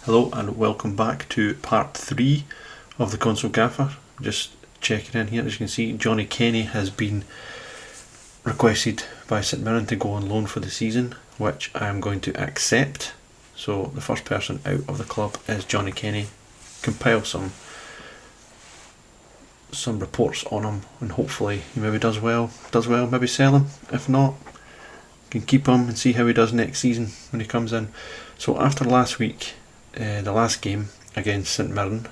Hello and welcome back to part 3 of the Console Gaffer. Just checking in here. As you can see, Johnny Kenny has been requested by St Mirren to go on loan for the season, which I am going to accept. So the first person out of the club is Johnny Kenny. Compile some reports on him and hopefully he maybe does well, maybe sell him. If not, can keep him and see how he does next season when he comes in. So after last week, the last game against St Mirren,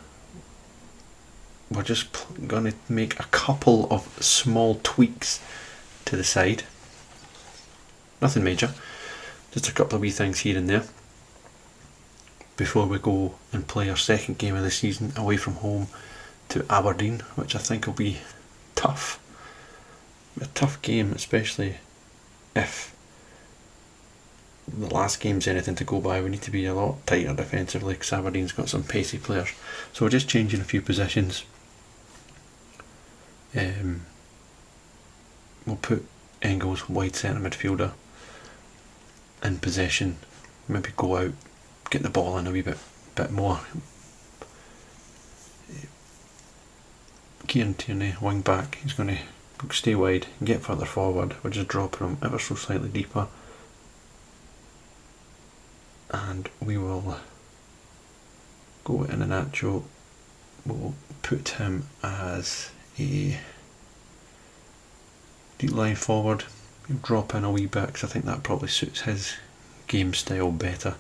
we're just going to make a couple of small tweaks to the side. Nothing major, just a couple of wee things here and there before we go and play our second game of the season away from home to Aberdeen, which I think will be tough. A tough game, especially if the last game's anything to go by. We need to be a lot tighter defensively because Aberdeen's got some pacey players. So we're just changing a few positions. We'll put Engels, wide centre midfielder, in possession. Maybe go out, get the ball in a wee bit more. Kieran Tierney, wing back, he's going to stay wide and get further forward. We're just dropping him ever so slightly deeper. And we will go in an actual, we'll put him as a deep line forward. He'll drop in a wee bit because I think that probably suits his game style better.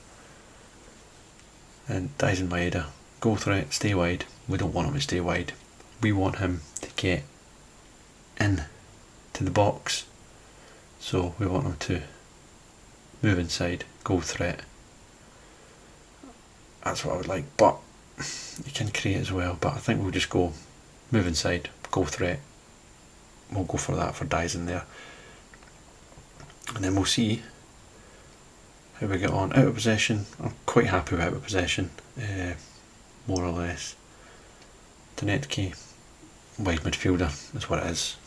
And Dyson Maeda, goal threat, stay wide. We don't want him to stay wide. We want him to get in to the box. So we want him to move inside, goal threat. That's what I would like, but you can create as well. But I think we'll just go move inside, goal threat. We'll go for that for Dyson there. And then we'll see how we get on. Out of possession, I'm quite happy with out of possession, more or less. Donetke, wide midfielder, is what it is.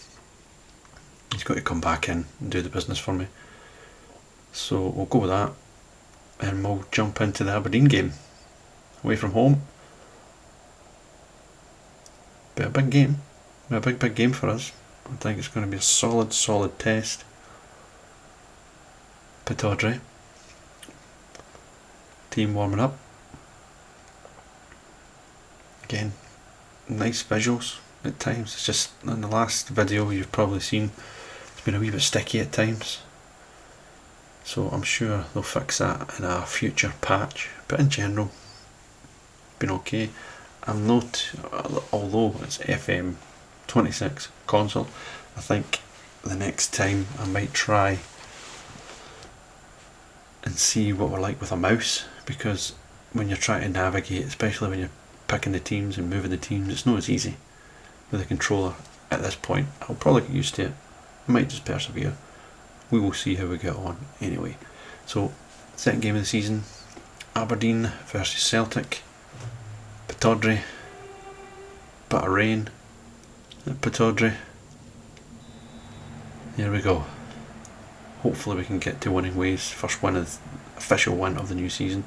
He's got to come back in and do the business for me. So we'll go with that. And we'll jump into the Aberdeen game. Away from home. Be a big game. Be a big game for us. I think it's going to be a solid test. Pittodrie. Team warming up. Again, nice visuals at times. It's just in the last video you've probably seen it's been a wee bit sticky at times. So I'm sure they'll fix that in a future patch. But in general, been okay. I'm not, although it's FM26 console, I think the next time I might try and see what we're like with a mouse, because when you're trying to navigate, especially when you're picking the teams and moving the teams, it's not as easy with a controller at this point. I'll probably get used to it. I might just persevere. We will see how we get on anyway. So, second game of the season, Aberdeen versus Celtic. Pittodrie, bit of rain at Pittodrie. Here we go. Hopefully we can get to winning ways. First win is official win of the new season.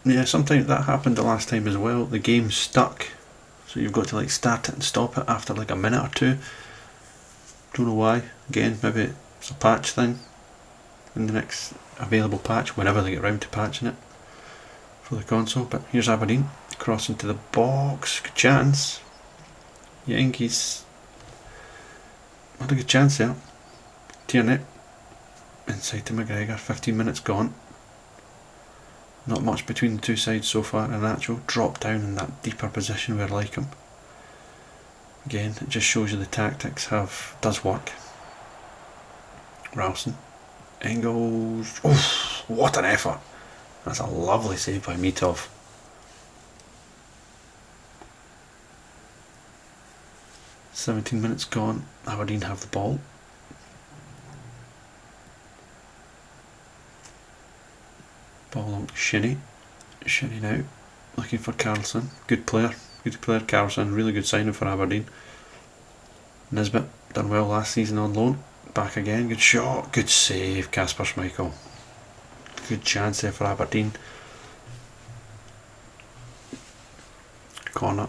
Yeah, sometimes that happened the last time as well. The game stuck, so you've got to start it and stop it after a minute or two. Don't know why. Again, maybe it's a patch thing. In the next available patch, whenever they get round to patching it for the console. But here's Aberdeen crossing to the box. Good chance. Yankees had a good chance there. Tierney inside to McGregor. 15 minutes gone. Not much between the two sides so far. An actual drop down in that deeper position where I like him. Again, it just shows you the tactics does work. Ralston. Engels. Oh, what an effort. That's a lovely save by Mitov. "17 minutes gone. Aberdeen have the ball. Ball on Shinnie. Shinnie now. Looking for Carlson. Good player. Carlson. Really good signing for Aberdeen. Nisbet done well last season on loan. back again. Good shot. Good save, Kasper Schmeichel. Good chance there for Aberdeen. Corner.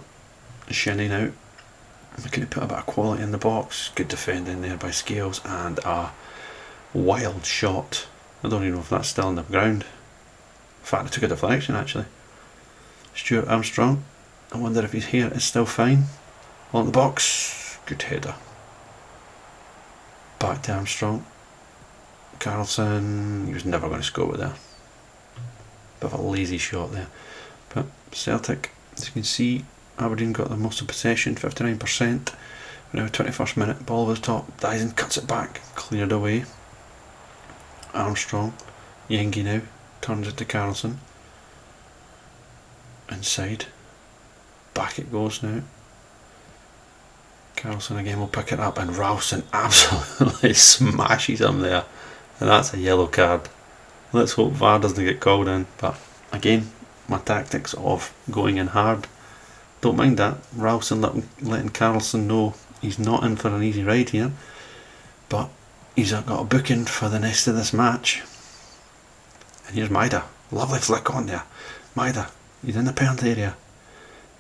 Shinning out. We could have put a bit of quality in the box. Good defending there by Scales, and a wild shot. I don't even know if that's still on the ground. In fact, it took a deflection actually. Stuart Armstrong. I wonder if his hair is still fine. On the box. Good header. Back to Armstrong. Carlson. He was never going to score with there. Bit of a lazy shot there. But Celtic, as you can see, Aberdeen got the most of possession, 59%. We're now 21st minute, ball was top. Dyson cuts it back, cleared away. Armstrong, Yengi now, turns it to Carlson. Inside. Back it goes now. Carlson again will pick it up, and Ralston absolutely smashes him there. And that's a yellow card. Let's hope VAR doesn't get called in. But again, my tactics of going in hard. Don't mind that. Ralston letting Carlson know he's not in for an easy ride here. But he's got a booking for the rest of this match. And here's Maida. Lovely flick on there. Maida, he's in the penalty area.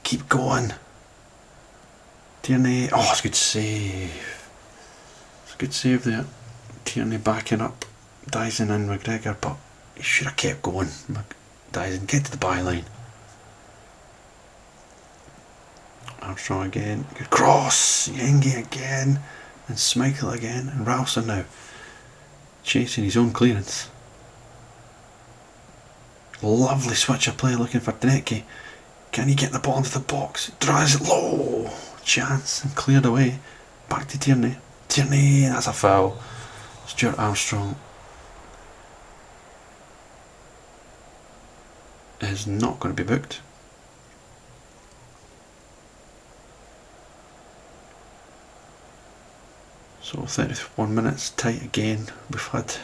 Keep going. Tierney. Oh, it's a good save. It's a good save there. Tierney backing up Dyson and McGregor, but he should have kept going. Dyson, get to the byline. Armstrong again. Good cross. Yengi again. And Schmeichel again. And Ralston now chasing his own clearance. Lovely switch of play looking for Deneke. Can he get the ball into the box? Drives it low. Chance and cleared away. Back to Tierney. Tierney, that's a foul. Stuart Armstrong is not going to be booked. So 31 minutes tight again. We've had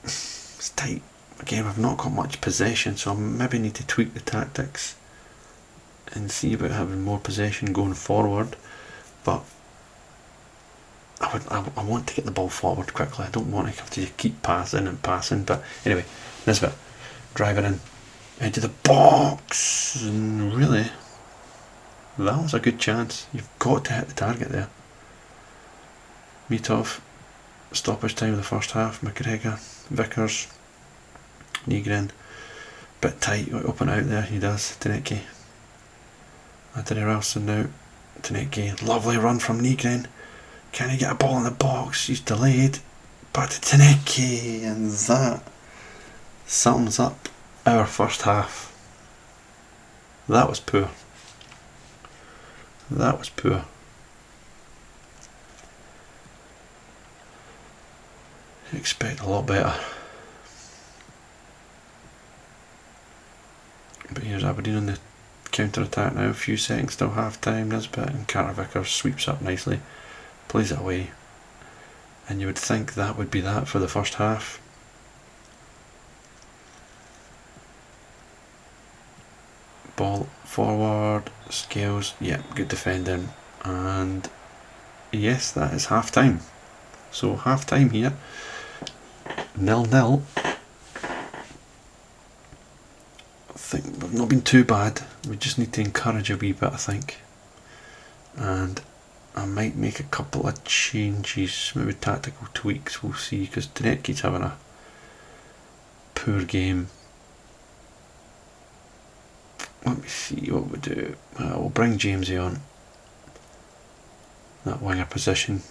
it's tight again. We've not got much possession, so I maybe need to tweak the tactics and see about having more possession going forward. But I want to get the ball forward quickly. I don't want to have to keep passing and passing. But anyway, this bit, driving in into the box, and really, that was a good chance. You've got to hit the target there. Mitov, stoppage time of the first half. McGregor, Vickers, Nygren, bit tight, open out there. He does. Deneke. Anthony Ralston now. Deneke, lovely run from Nygren. Can he get a ball in the box? He's delayed. Back to Deneke, and that sums up our first half. That was poor. That was poor. I expect a lot better. But here's Aberdeen on the counter attack now. A few seconds till half time. Nisbet and Carter Vickers sweeps up nicely. Plays it away. And you would think that would be that for the first half. Ball forward. Scales. Yeah, good defending. And yes, that is half time. So half time here. 0-0. I think we've not been too bad. We just need to encourage a wee bit, I think. And I might make a couple of changes, maybe tactical tweaks, we'll see, because Deneke's having a poor game. Let me see what we do. We'll bring Jamesy on. That winger position.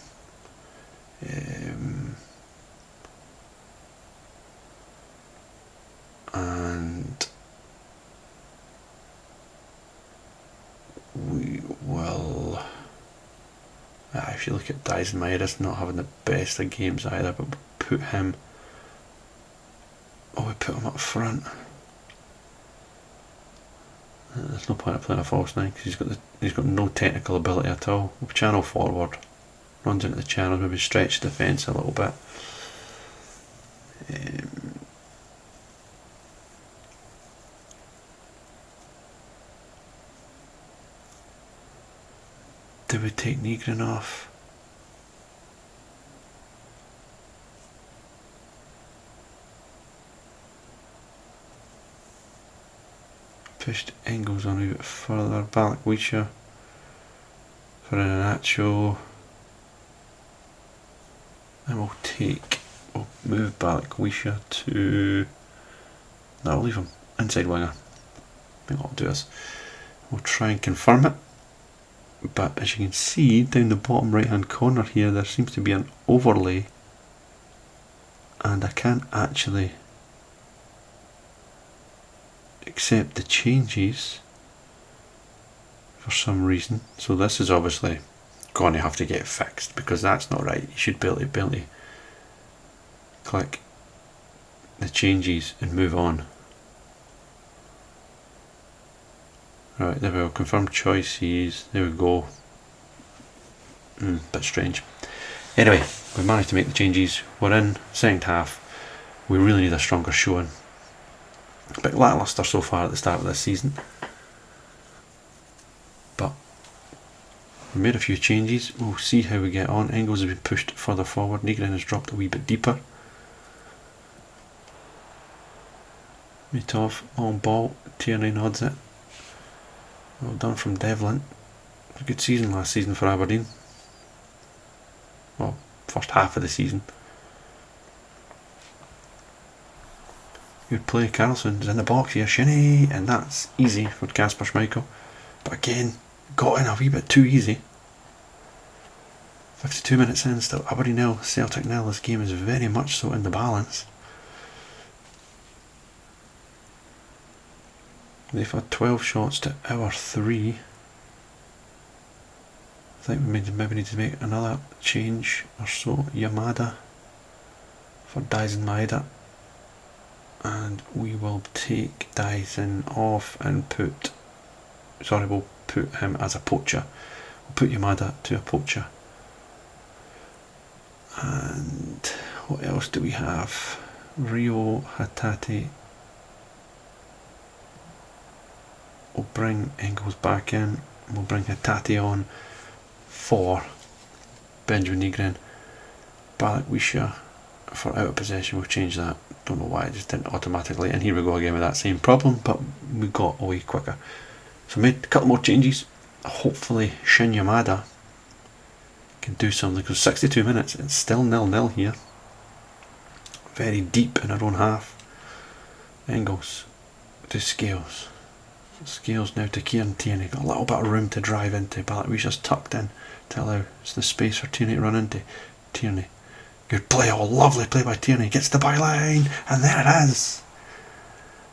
And we will, if you look at Dyson Myers not having the best of games either, but put him, we put him up front. There's no point of playing a false nine because he's got no technical ability at all. We'll channel forward, runs into the channel, maybe stretch the defence a little bit. Do we take Nygren off? pushed Engels on a bit further. Balak-Wisha for Iheanacho. And we'll move Balak-Wisha to... No, we'll leave him inside winger. I think what we'll do is we'll try and confirm it. But as you can see down the bottom right hand corner here, there seems to be an overlay, and I can't actually accept the changes for some reason. So this is obviously going to have to get fixed, because that's not right. You should be able to click the changes and move on. Right, there we go, confirm choices, there we go. Bit strange. Anyway, we managed to make the changes. We're in second half. We really need a stronger showing. A bit lacklustre so far at the start of this season. But we made a few changes. We'll see how we get on. Engels has been pushed further forward. Nygren has dropped a wee bit deeper. Mitov, long ball. Tierney nods it. Well done from Devlin. A good season last season for Aberdeen. Well, first half of the season. Good play. Carlson's in the box here. Shinny, and that's easy for Kasper Schmeichel. But again, got in a wee bit too easy. 52 minutes in, still Aberdeen 0, Celtic 0. This game is very much so in the balance. They've had 12 shots to our 3. I think we maybe need to make another change or so. Yamada for Dyson Maeda. And we will take Dyson off and we'll put him as a poacher. We'll put Yamada to a poacher. And what else do we have? Rio, Hatate. We'll bring Engels back in. We'll bring Hatate on for Benjamin Nygren. Balak-Wisha for out of possession. We'll change that. Don't know why it just didn't automatically. And here we go again with that same problem, but we got away quicker. So made a couple more changes. Hopefully Shin Yamada can do something, because 62 minutes, it's still 0-0 here. Very deep in our own half. Engels to Scales. Scales now to Kieran Tierney. Got a little bit of room to drive into. Balak-Wisha's tucked in to allow the space for Tierney to run into. Tierney. Good play, lovely play by Tierney. Gets the byline, and there it is.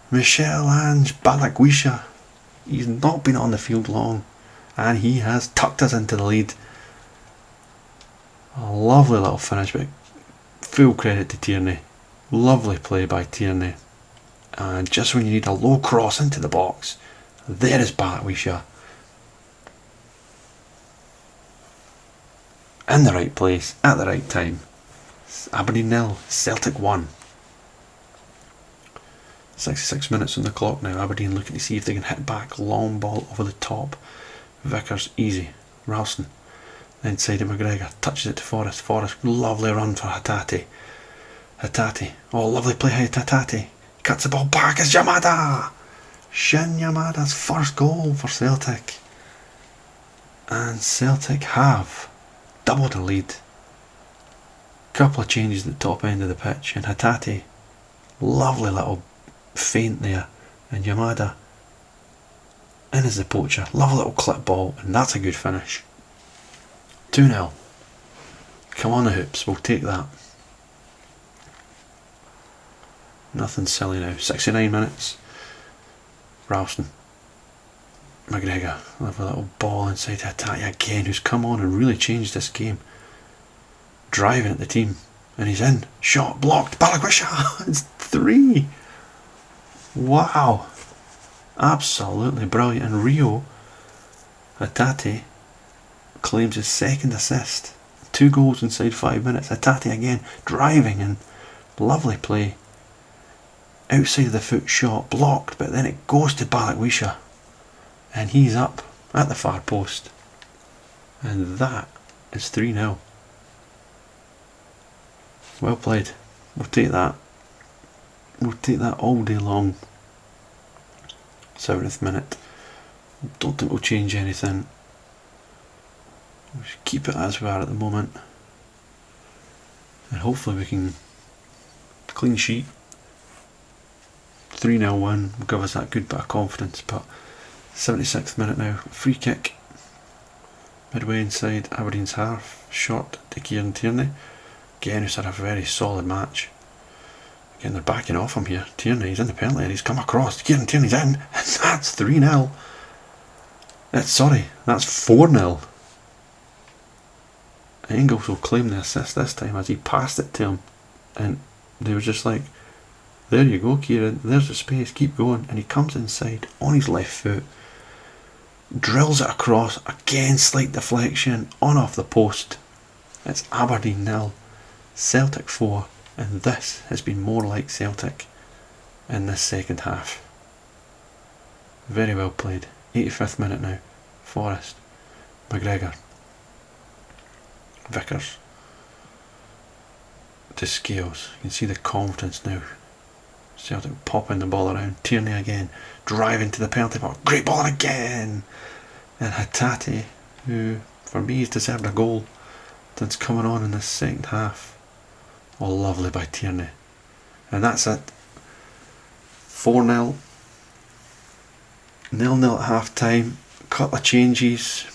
Michel-Ange Balak-Wisha. He's not been on the field long, and he has tucked us into the lead. A lovely little finish, but full credit to Tierney. Lovely play by Tierney. And just when you need a low cross into the box, there is Balak-Wisha. In the right place, at the right time. Aberdeen 0, Celtic 1. 66 minutes on the clock now. Aberdeen looking to see if they can hit back. Long ball over the top. Vickers, easy. Ralston. Inside of McGregor. Touches it to Forrest. Forrest, lovely run for Hatate. Hatate. Oh, lovely play by Hatate. Cuts the ball back as Yamada. Shin Yamada's first goal for Celtic. And Celtic have doubled the lead. Couple of changes at the top end of the pitch, and Hatate, lovely little feint there, and Yamada in as the poacher. Lovely little clip ball, and that's a good finish. 2-0. Come on the hoops, we'll take that. Nothing silly now. 69 minutes. Ralston. McGregor. Lovely little ball inside Hatate again, who's come on and really changed this game. Driving at the team, and he's in. Shot blocked. Balak-Wisha. It's 3. Wow. Absolutely brilliant. And Rio Hatate claims his second assist. 2 goals inside 5 minutes. Hatate again driving, and lovely play. Outside of the foot shot, blocked, but then it goes to Balak-Wisha, and he's up at the far post. And that is 3-0. Well played. We'll take that. We'll take that all day long. 70th minute. Don't think we'll change anything. We'll just keep it as we are at the moment. And hopefully we can clean sheet. 3-0 win will give us that good bit of confidence. But 76th minute now, free kick. Midway inside Aberdeen's half. Shot to Kieran Tierney. Again, who's had a very solid match. Again, they're backing off him here. Tierney, he's in the penalty area. He's come across. Kieran Tierney's in. And that's 3-0. That's 4-0. Engels will claim the assist this time as he passed it to him. And they were just like, there you go, Kieran. There's the space. Keep going. And he comes inside on his left foot. Drills it across. Again, slight deflection. On off the post. It's Aberdeen 0. Celtic 4. And this has been more like Celtic in this second half. Very well played. 85th minute now. Forrest. McGregor. Vickers. To Scales. You can see the confidence now. Celtic popping the ball around. Tierney again. Driving to the penalty box. Great ball again. And Hatate, who for me has deserved a goal that's coming on in this second half. Oh, lovely by Tierney. And that's it. 4-0. 0-0 at half time. Couple of changes.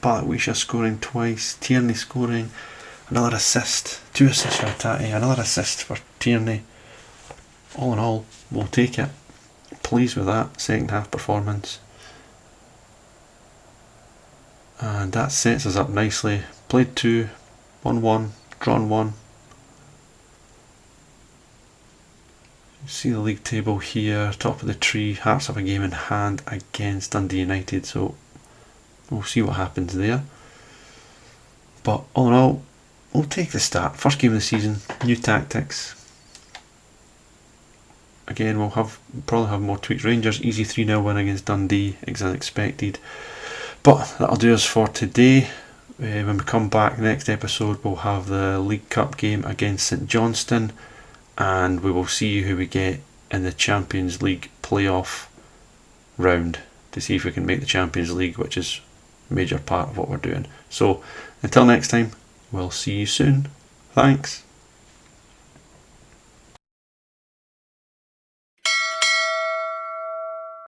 Balikwisha scoring twice. Tierney scoring. Another assist. 2 assists for Hatate. Another assist for Tierney. All in all, we'll take it. Pleased with that second half performance. And that sets us up nicely. Played 2, 1-1, drawn 1. See the league table here, top of the tree. Hearts have a game in hand against Dundee United, so we'll see what happens there. But all in all, we'll take the start. First game of the season, new tactics. Again, we'll probably have more tweaks. Rangers easy 3-0 win against Dundee, as expected. But that'll do us for today. When we come back next episode, we'll have the League Cup game against St Johnstone. And we will see who we get in the Champions League playoff round to see if we can make the Champions League, which is a major part of what we're doing. So until next time, we'll see you soon. Thanks.